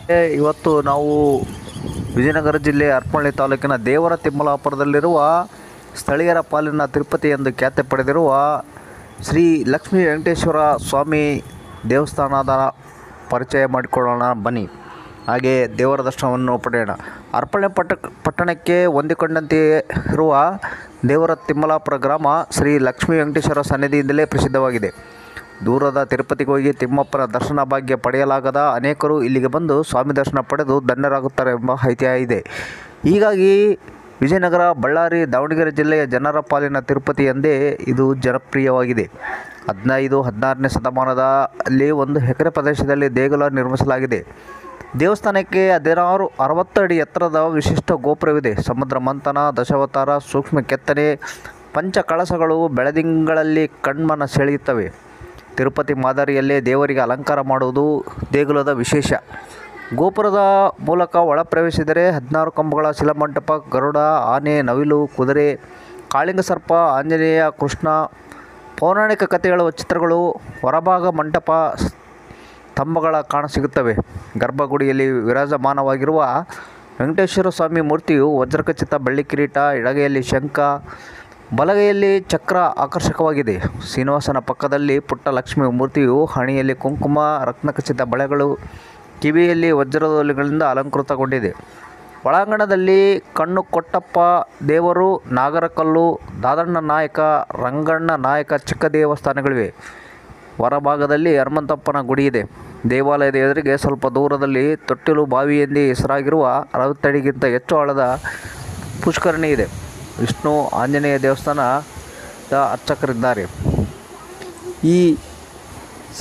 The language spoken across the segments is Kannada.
ಇವತ್ತು ನಾವು ವಿಜಯನಗರ ಜಿಲ್ಲೆ ಹರಪನಹಳ್ಳಿ ತಾಲೂಕಿನ ದೇವರ ತಿಮ್ಮಲಾಪುರದಲ್ಲಿರುವ ಸ್ಥಳೀಯರ ಪಾಲಿನ ತಿರುಪತಿ ಎಂದು ಖ್ಯಾತಿ ಪಡೆದಿರುವ ಶ್ರೀ ಲಕ್ಷ್ಮೀ ವೆಂಕಟೇಶ್ವರ ಸ್ವಾಮಿ ದೇವಸ್ಥಾನದ ಪರಿಚಯ ಮಾಡಿಕೊಳ್ಳೋಣ ಬನ್ನಿ. ಹಾಗೆ ದೇವರ ದರ್ಶನವನ್ನು ಪಡೆಯೋಣ. ಹರಪನಹಳ್ಳಿ ಪಟ್ಟಣಕ್ಕೆ ಹೊಂದಿಕೊಂಡಂತೆ ಇರುವ ದೇವರ ತಿಮ್ಮಲಾಪುರ ಗ್ರಾಮ ಶ್ರೀ ಲಕ್ಷ್ಮೀ ವೆಂಕಟೇಶ್ವರ ಸನ್ನಿಧಿಯಿಂದಲೇ ಪ್ರಸಿದ್ಧವಾಗಿದೆ. ದೂರದ ತಿರುಪತಿಗೆ ಹೋಗಿ ತಿಮ್ಮಪ್ಪನ ದರ್ಶನ ಭಾಗ್ಯ ಪಡೆಯಲಾಗದ ಅನೇಕರು ಇಲ್ಲಿಗೆ ಬಂದು ಸ್ವಾಮಿ ದರ್ಶನ ಪಡೆದು ಧನ್ಯರಾಗುತ್ತಾರೆ ಎಂಬ ಐತಿಹ್ಯ ಇದೆ. ಹೀಗಾಗಿ ವಿಜಯನಗರ, ಬಳ್ಳಾರಿ, ದಾವಣಗೆರೆ ಜಿಲ್ಲೆಯ ಜನರ ಪಾಲಿನ ತಿರುಪತಿ ಎಂದೇ ಇದು ಜನಪ್ರಿಯವಾಗಿದೆ. 15-16ನೇ ಶತಮಾನದಲ್ಲಿ 1 ಎಕರೆ ಪ್ರದೇಶದಲ್ಲಿ ದೇಗುಲ ನಿರ್ಮಿಸಲಾಗಿದೆ. ದೇವಸ್ಥಾನಕ್ಕೆ 60 ಅಡಿ ಎತ್ತರದ ವಿಶಿಷ್ಟ ಗೋಪುರವಿದೆ. ಸಮುದ್ರ ಮಂಥನ, ದಶಾವತಾರ, ಸೂಕ್ಷ್ಮ ಕೆತ್ತನೆ, ಪಂಚ ಕಳಸಗಳು ಬೆಳದಿಂಗಳಲ್ಲಿ ಕಣ್ಮನ ಸೆಳೆಯುತ್ತವೆ. ತಿರುಪತಿ ಮಾದರಿಯಲ್ಲೇ ದೇವರಿಗೆ ಅಲಂಕಾರ ಮಾಡುವುದು ದೇಗುಲದ ವಿಶೇಷ. ಗೋಪುರದ ಮೂಲಕ ಒಳ ಪ್ರವೇಶಿಸಿದರೆ 16 ಕಂಬಗಳ ಶಿಲಾಮಂಟಪ, ಗರುಡ, ಆನೆ, ನವಿಲು, ಕುದುರೆ, ಕಾಳಿಂಗ ಸರ್ಪ, ಆಂಜನೇಯ, ಕೃಷ್ಣ, ಪೌರಾಣಿಕ ಕಥೆಗಳ ಚಿತ್ರಗಳು ಹೊರಭಾಗ ಮಂಟಪ ಸ್ತಂಭಗಳ ಕಾಣಸಿಗುತ್ತವೆ. ಗರ್ಭಗುಡಿಯಲ್ಲಿ ವಿರಾಜಮಾನವಾಗಿರುವ ವೆಂಕಟೇಶ್ವರ ಸ್ವಾಮಿ ಮೂರ್ತಿಯು ವಜ್ರಖಚಿತ ಬೆಳ್ಳಿ ಕಿರೀಟ, ಎಡಗೈಯಲ್ಲಿ ಶಂಖ, ಬಲಗೈಯಲ್ಲಿ ಚಕ್ರ ಆಕರ್ಷಕವಾಗಿದೆ. ಶ್ರೀನಿವಾಸನ ಪಕ್ಕದಲ್ಲಿ ಪುಟ್ಟ ಲಕ್ಷ್ಮಿ ಮೂರ್ತಿಯು ಹಣೆಯಲ್ಲಿ ಕುಂಕುಮ, ರತ್ನಖಚಿತ ಬಳೆಗಳು, ಕಿವಿಯಲ್ಲಿ ವಜ್ರದೊಲಿಗಳಿಂದ ಅಲಂಕೃತಗೊಂಡಿದೆ. ಒಳಾಂಗಣದಲ್ಲಿ ಕಣ್ಣು ಕೊಟ್ಟಪ್ಪ ದೇವರು, ನಾಗರಕಲ್ಲು, ದಾದಣ್ಣ ನಾಯಕ, ರಂಗಣ್ಣ ನಾಯಕ ಚಿಕ್ಕ ದೇವಸ್ಥಾನಗಳಿವೆ. ಹೊರಭಾಗದಲ್ಲಿ ಹನುಮಂತಪ್ಪನ ಗುಡಿ ಇದೆ. ದೇವಾಲಯದ ಎದುರಿಗೆ ಸ್ವಲ್ಪ ದೂರದಲ್ಲಿ ತೊಟ್ಟಿಲು ಬಾವಿ ಎಂದೇ ಹೆಸರಾಗಿರುವ 60 ಅಡಿಗಿಂತ ಹೆಚ್ಚು ಆಳದ ಪುಷ್ಕರಣಿ ಇದೆ. ವಿಷ್ಣು ಆಂಜನೇಯ ದೇವಸ್ಥಾನದ ಅರ್ಚಕರಿದ್ದಾರೆ. ಈ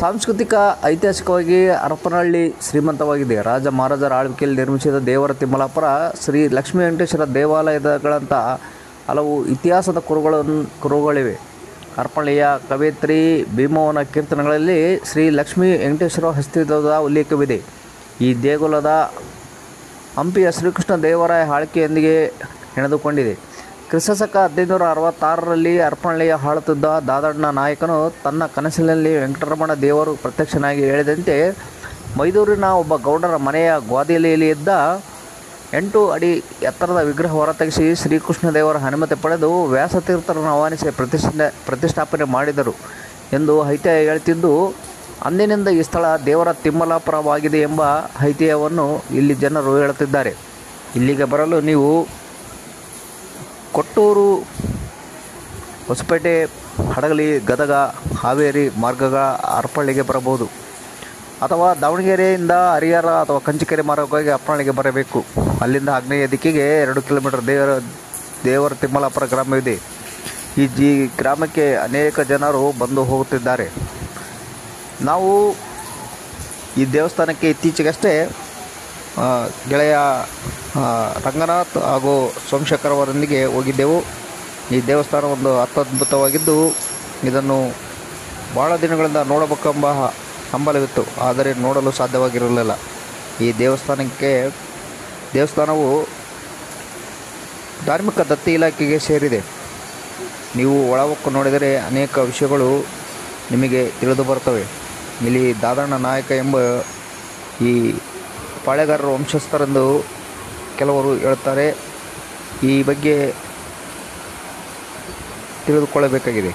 ಸಾಂಸ್ಕೃತಿಕ ಐತಿಹಾಸಿಕವಾಗಿ ಹರಪನಹಳ್ಳಿ ಶ್ರೀಮಂತವಾಗಿದೆ. ರಾಜ ಮಹಾರಾಜರ ಆಳ್ವಿಕೆಯಲ್ಲಿ ನಿರ್ಮಿಸಿದ ದೇವರ ತಿಮ್ಮಲಾಪುರ ಶ್ರೀ ಲಕ್ಷ್ಮೀ ವೆಂಕಟೇಶ್ವರ ದೇವಾಲಯಗಳಂಥ ಹಲವು ಇತಿಹಾಸದ ಕುರುಹುಗಳಿವೆ. ಹರಪನಹಳ್ಳಿಯ ಕವಯಿತ್ರಿ ಭೀಮವ್ವನ ಕೀರ್ತನೆಗಳಲ್ಲಿ ಶ್ರೀ ಲಕ್ಷ್ಮೀ ವೆಂಕಟೇಶ್ವರ ಅಸ್ತಿತ್ವದ ಉಲ್ಲೇಖವಿದೆ. ಈ ದೇಗುಲದ ಹಂಪಿಯ ಶ್ರೀಕೃಷ್ಣ ದೇವರಾಯ ಆಳ್ವಿಕೆಯೊಂದಿಗೆ ಹೆಣೆದುಕೊಂಡಿದೆ. ಕ್ರಿಸ್ತಶಕ 1566ರಲ್ಲಿ ಹರಪನಹಳ್ಳಿಯ ಆಳುತ್ತಿದ್ದ ದಾದಣ್ಣ ನಾಯಕನು ತನ್ನ ಕನಸಿನಲ್ಲಿ ವೆಂಕಟರಮಣ ದೇವರು ಪ್ರತ್ಯಕ್ಷನಾಗಿ ಹೇಳಿದಂತೆ ಮೈದೂರಿನ ಒಬ್ಬ ಗೌಡರ ಮನೆಯ ಗೋದಿಲೆಯಲ್ಲಿ ಇದ್ದ 8 ಅಡಿ ಎತ್ತರದ ವಿಗ್ರಹ ಹೊರತೆಗೆಸಿ ಶ್ರೀಕೃಷ್ಣ ದೇವರ ಅನುಮತಿ ಪಡೆದು ವ್ಯಾಸತೀರ್ಥರನ್ನು ಆಹ್ವಾನಿಸಿ ಪ್ರತಿಷ್ಠಾಪನೆ ಮಾಡಿದರು ಎಂದು ಐತಿಹ್ಯ ಹೇಳುತ್ತಿದ್ದು, ಅಂದಿನಿಂದ ಈ ಸ್ಥಳ ದೇವರ ತಿಮ್ಮಲಾಪುರವಾಗಿದೆ ಎಂಬ ಐತಿಹ್ಯವನ್ನು ಇಲ್ಲಿ ಜನರು ಹೇಳುತ್ತಿದ್ದಾರೆ. ಇಲ್ಲಿಗೆ ಬರಲು ನೀವು ಕೊಟ್ಟೂರು, ಹೊಸಪೇಟೆ, ಹಡಗಲಿ, ಗದಗ, ಹಾವೇರಿ ಮಾರ್ಗಗಳ ಹರಪನಹಳ್ಳಿಗೆ ಬರಬಹುದು. ಅಥವಾ ದಾವಣಗೆರೆಯಿಂದ ಹರಿಹರ ಅಥವಾ ಕಂಚಿಕೆರೆ ಮಾರ್ಗವಾಗಿ ಹರಪನಹಳ್ಳಿಗೆ ಬರಬೇಕು. ಅಲ್ಲಿಂದ ಆಗ್ನೇಯ ದಿಕ್ಕಿಗೆ 2 ಕಿಲೋಮೀಟರ್ ದೇವರ ತಿಮ್ಮಲಾಪುರ ಗ್ರಾಮವಿದೆ. ಈ ಗ್ರಾಮಕ್ಕೆ ಅನೇಕ ಜನರು ಬಂದು ಹೋಗುತ್ತಿದ್ದಾರೆ. ನಾವು ಈ ದೇವಸ್ಥಾನಕ್ಕೆ ಇತ್ತೀಚೆಗಷ್ಟೇ ಗೆಳೆಯ ರಂಗನಾಥ್ ಹಾಗೂ ಸೋಮಶೇಖರ್ ಅವರೊಂದಿಗೆ ಹೋಗಿದ್ದೆವು. ಈ ದೇವಸ್ಥಾನ ಒಂದು ಅತ್ಯದ್ಭುತವಾಗಿದ್ದು ಇದನ್ನು ಭಾಳ ದಿನಗಳಿಂದ ನೋಡಬೇಕೆಂಬ ಹಂಬಲವಿತ್ತು, ಆದರೆ ನೋಡಲು ಸಾಧ್ಯವಾಗಿರಲಿಲ್ಲ. ಈ ದೇವಸ್ಥಾನವು ಧಾರ್ಮಿಕ ದತ್ತಿ ಇಲಾಖೆಗೆ ಸೇರಿದೆ. ನೀವು ಒಳಹೊಕ್ಕು ನೋಡಿದರೆ ಅನೇಕ ವಿಷಯಗಳು ನಿಮಗೆ ತಿಳಿದು ಬರ್ತವೆ. ಇಲ್ಲಿ ದಾದಣ್ಣ ನಾಯಕ ಎಂಬ ಈ ಪಾಳೆಗಾರರ ವಂಶಸ್ಥರೆಂದು ಕೆಲವರು ಹೇಳ್ತಾರೆ. ಈ ಬಗ್ಗೆ ತಿಳಿದುಕೊಳ್ಳಬೇಕಾಗಿದೆ.